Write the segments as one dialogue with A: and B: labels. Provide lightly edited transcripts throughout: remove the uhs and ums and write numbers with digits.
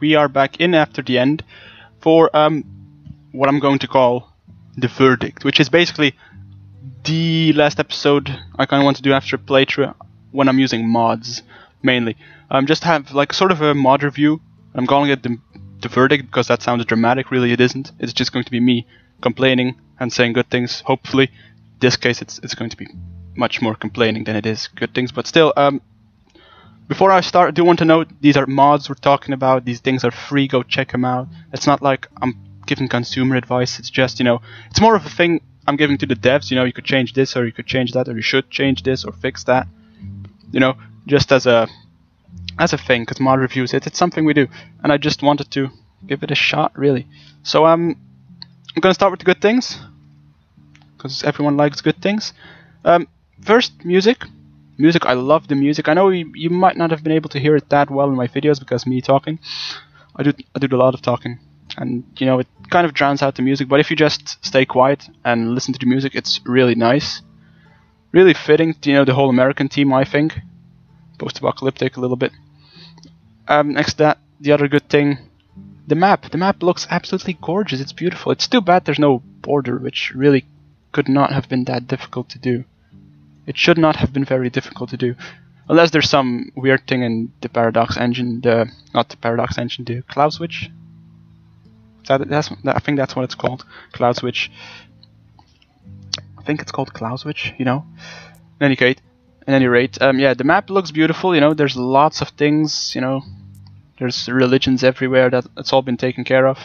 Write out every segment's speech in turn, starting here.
A: We are back in after the end for what I'm going to call the verdict, which is basically the last episode I kind of want to do after a playthrough when I'm using mods mainly. Just have like sort of a mod review. I'm calling it the verdict because that sounds dramatic. Really, it isn't. It's just going to be me complaining and saying good things. Hopefully, in this case, it's going to be much more complaining than it is good things. But still, before I start, I do want to note these are mods we're talking about. These things are free. Go check them out. It's not like I'm giving consumer advice. It's just, it's more of a thing I'm giving to the devs. You could change this or you could change that or you should change this or fix that. Just as a thing, because mod reviews, it's something we do. And I just wanted to give it a shot, really. So I'm going to start with the good things, because everyone likes good things. First, music. I love the music. I know you might not have been able to hear it that well in my videos because me talking. I do a lot of talking, and it kind of drowns out the music. But if you just stay quiet and listen to the music, it's really nice, really fitting to the whole American theme. I think post-apocalyptic a little bit. Next to that, the other good thing, the map. The map looks absolutely gorgeous. It's beautiful. It's too bad there's no border, which really could not have been that difficult to do. It should not have been very difficult to do, unless there's some weird thing in the Paradox engine, not the Paradox engine, the Cloud Switch. I think that's what it's called, Cloud Switch. I think it's called Cloud Switch, In any rate, yeah, the map looks beautiful. There's lots of things. There's religions everywhere. That's all been taken care of.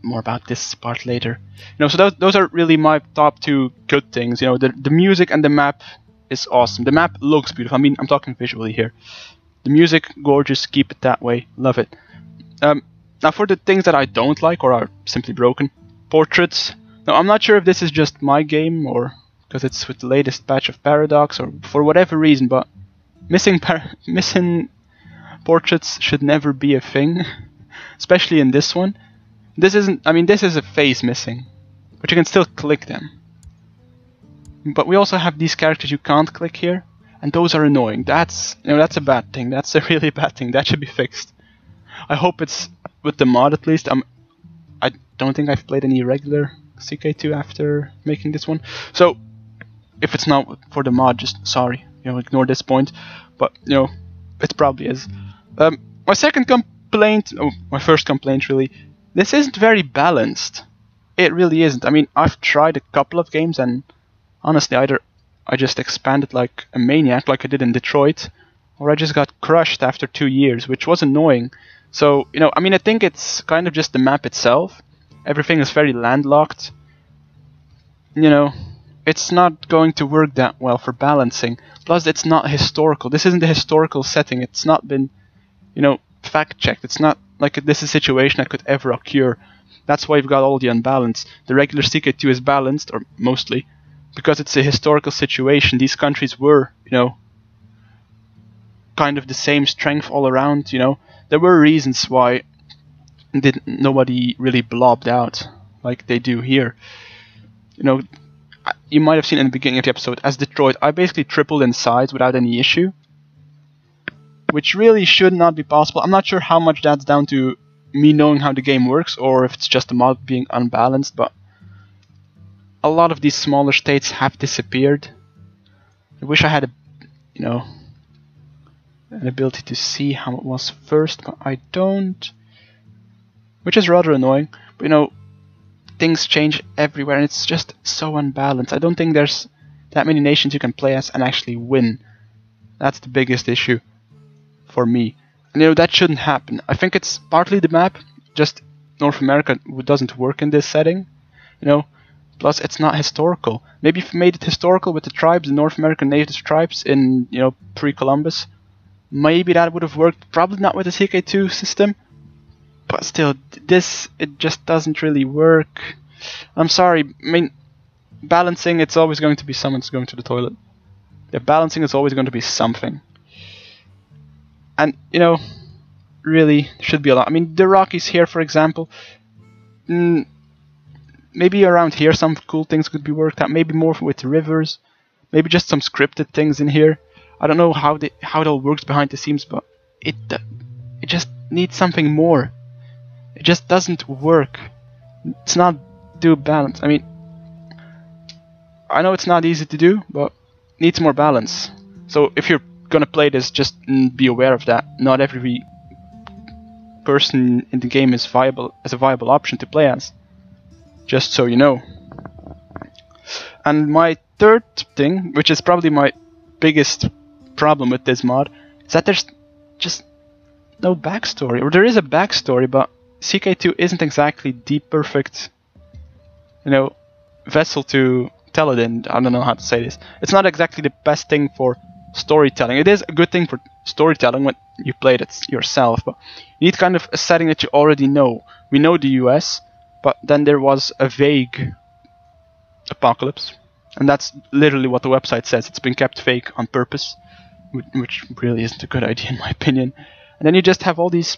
A: More about this part later. So those are really my top two good things. The music and the map is awesome. The map looks beautiful. I mean, I'm talking visually here. The music, gorgeous. Keep it that way. Love it. Now for the things that I don't like or are simply broken, portraits. Now I'm not sure if this is just my game or because it's with the latest patch of Paradox or for whatever reason, but missing portraits should never be a thing, especially in this one. This isn't. I mean, this is a face missing, but you can still click them. But we also have these characters you can't click here, and those are annoying. That's that's a bad thing. That's a really bad thing. That should be fixed. I hope it's with the mod at least. I don't think I've played any regular CK2 after making this one. So if it's not for the mod, just sorry. Ignore this point. But it probably is. My second complaint, my first complaint really. This isn't very balanced. It really isn't. I mean, I've tried a couple of games and honestly either I just expanded like a maniac like I did in Detroit, or I just got crushed after 2 years, which was annoying. So, I mean, I think it's kind of just the map itself. Everything is very landlocked. It's not going to work that well for balancing. Plus, it's not historical. This isn't a historical setting. It's not been, fact-checked. It's not like this is a situation that could ever occur. That's why you've got all the unbalance. The regular CK2 is balanced, or mostly, because it's a historical situation. These countries were, kind of the same strength all around, There were reasons why nobody really blobbed out like they do here. You might have seen in the beginning of the episode, as Detroit, I basically tripled in size without any issue, which really should not be possible. I'm not sure how much that's down to me knowing how the game works or if it's just the mod being unbalanced, but a lot of these smaller states have disappeared. I wish I had an ability to see how it was first, but I don't, which is rather annoying. But things change everywhere and it's just so unbalanced. I don't think there's that many nations you can play as and actually win. That's the biggest issue for me. And that shouldn't happen. I think it's partly the map, just North America doesn't work in this setting, plus it's not historical. Maybe if you made it historical with the tribes, the North American native tribes in, pre-Columbus, maybe that would have worked. Probably not with the CK2 system, but still, it just doesn't really work. I'm sorry, I mean, balancing, it's always going to be someone's going to the toilet. Yeah, balancing is always going to be something. And, really, should be a lot. I mean, the Rockies here, for example, maybe around here some cool things could be worked out. Maybe more with rivers. Maybe just some scripted things in here. I don't know how it all works behind the scenes, but it it just needs something more. It just doesn't work. It's not do balance. I mean, I know it's not easy to do, but it needs more balance. So if you're gonna play this, just be aware of that. Not every person in the game is viable as a viable option to play as. Just so you know. And my third thing, which is probably my biggest problem with this mod, is that there's just no backstory. Or there is a backstory, but CK2 isn't exactly the perfect, vessel to tell it in. I don't know how to say this. It's not exactly the best thing for storytelling. It is a good thing for storytelling when you played it yourself, but you need kind of a setting that you already know. We know the US, but then there was a vague apocalypse, and that's literally what the website says. It's been kept fake on purpose, which really isn't a good idea in my opinion. And then you just have all these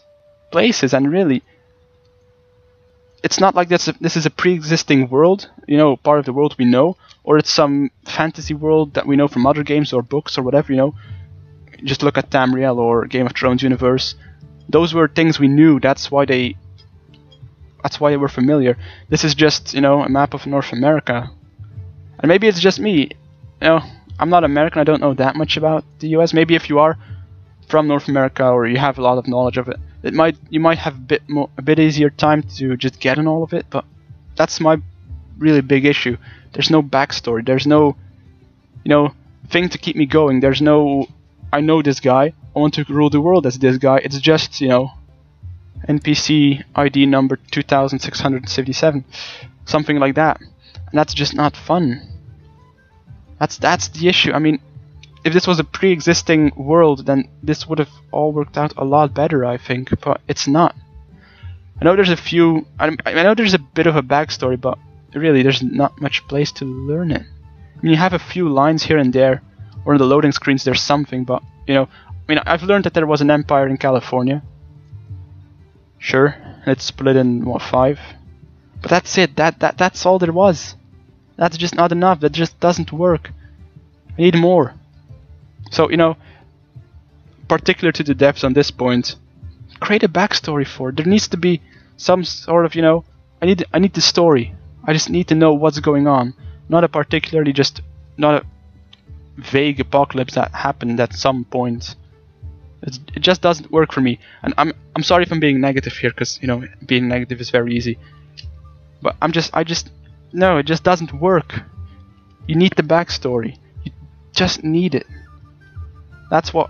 A: places, and really, it's not like this is a pre-existing world, part of the world we know, or it's some fantasy world that we know from other games or books or whatever, Just look at Tamriel or Game of Thrones universe. Those were things we knew. That's why they were familiar. This is just, a map of North America. And maybe it's just me. I'm not American. I don't know that much about the US. Maybe if you are from North America or you have a lot of knowledge of it, you might have a bit easier time to just get on all of it. But that's my really big issue. There's no backstory. There's no, thing to keep me going. There's no, I know this guy. I want to rule the world as this guy. It's just, NPC ID number 2677, something like that. And that's just not fun. That's the issue. I mean, if this was a pre-existing world, then this would have all worked out a lot better, I think. But it's not. I know there's I know there's a bit of a backstory, but really, there's not much place to learn it. I mean, you have a few lines here and there, or in the loading screens, there's something. But I've learned that there was an empire in California. Sure, it's split in 5. But that's it. That's all there was. That's just not enough. That just doesn't work. I need more. So, particular to the devs on this point, create a backstory for it. There needs to be some sort of, I need the story. I just need to know what's going on. Not a vague apocalypse that happened at some point. It just doesn't work for me. And I'm sorry if I'm being negative here, because being negative is very easy. But no, it just doesn't work. You need the backstory. You just need it. That's what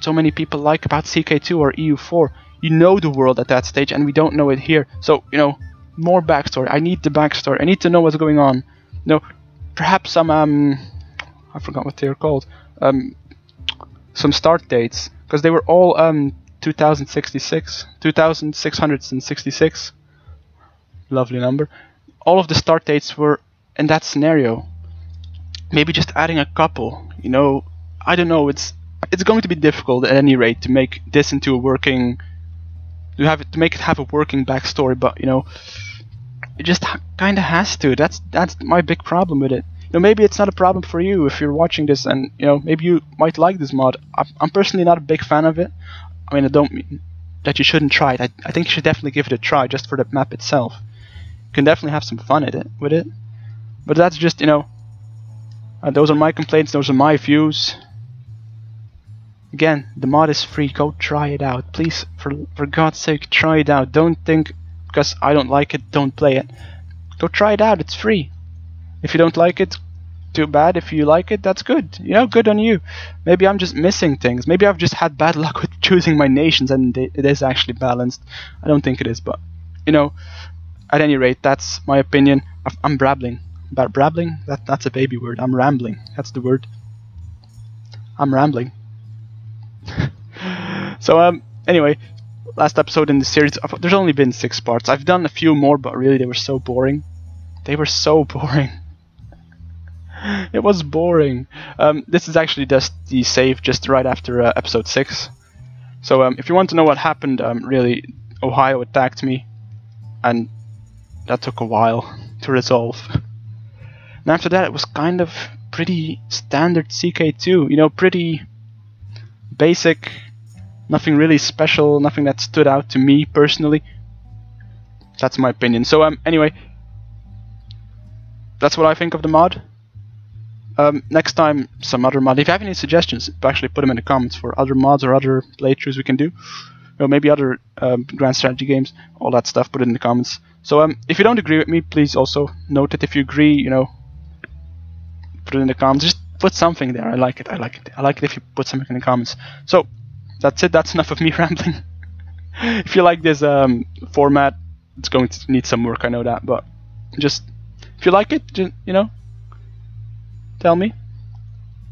A: so many people like about CK2 or EU4. You know the world at that stage, and we don't know it here. So more backstory. I need the backstory. I need to know what's going on. Perhaps some I forgot what they're called. Some start dates, because they were all 2666. Lovely number. All of the start dates were in that scenario. Maybe just adding a couple. I don't know. It's going to be difficult at any rate to make this into a working. To make it have a working backstory, but it just kind of has to. That's my big problem with it. Maybe it's not a problem for you if you're watching this, and maybe you might like this mod. I'm personally not a big fan of it. I mean, I don't mean that you shouldn't try it. I think you should definitely give it a try just for the map itself. You can definitely have some fun with it. But that's just those are my complaints. Those are my views. Again, the mod is free. Go try it out, please. For God's sake, try it out. Don't think because I don't like it, don't play it. Go try it out. It's free. If you don't like it, too bad. If you like it, that's good. Good on you. Maybe I'm just missing things. Maybe I've just had bad luck with choosing my nations and it is actually balanced. I don't think it is, but at any rate, that's my opinion. I'm brabbling. Brabbling? That's a baby word. I'm rambling. That's the word. I'm rambling. So anyway, last episode in the series. There's only been 6 parts. I've done a few more, but really they were so boring. They were so boring. It was boring. This is actually just the save just right after episode 6. So if you want to know what happened, really, Ohio attacked me, and that took a while to resolve. And after that, it was kind of pretty standard CK2. Pretty basic Nothing really special, nothing that stood out to me personally. That's my opinion. So anyway, that's what I think of the mod. Next time, some other mod. If you have any suggestions, actually put them in the comments for other mods or other playthroughs we can do. Or maybe other grand strategy games, all that stuff, put it in the comments. So if you don't agree with me, please also note it. If you agree, you know, put it in the comments. Just put something there. I like it. I like it. I like it if you put something in the comments. So that's it. That's enough of me rambling. If you like this format, it's going to need some work. I know that, but just if you like it, just, you know, tell me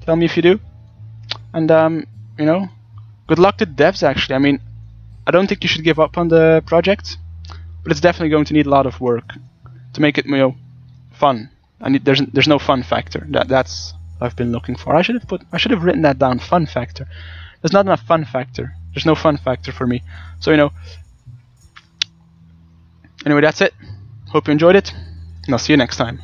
A: if you do. And you know, good luck to the devs. Actually, I mean, I don't think you should give up on the project, but it's definitely going to need a lot of work to make it, you know, fun. There's no fun factor. That's what I've been looking for. I should have written that down. Fun factor. There's not enough fun factor. There's no fun factor for me. So, you know. Anyway, that's it. Hope you enjoyed it, and I'll see you next time.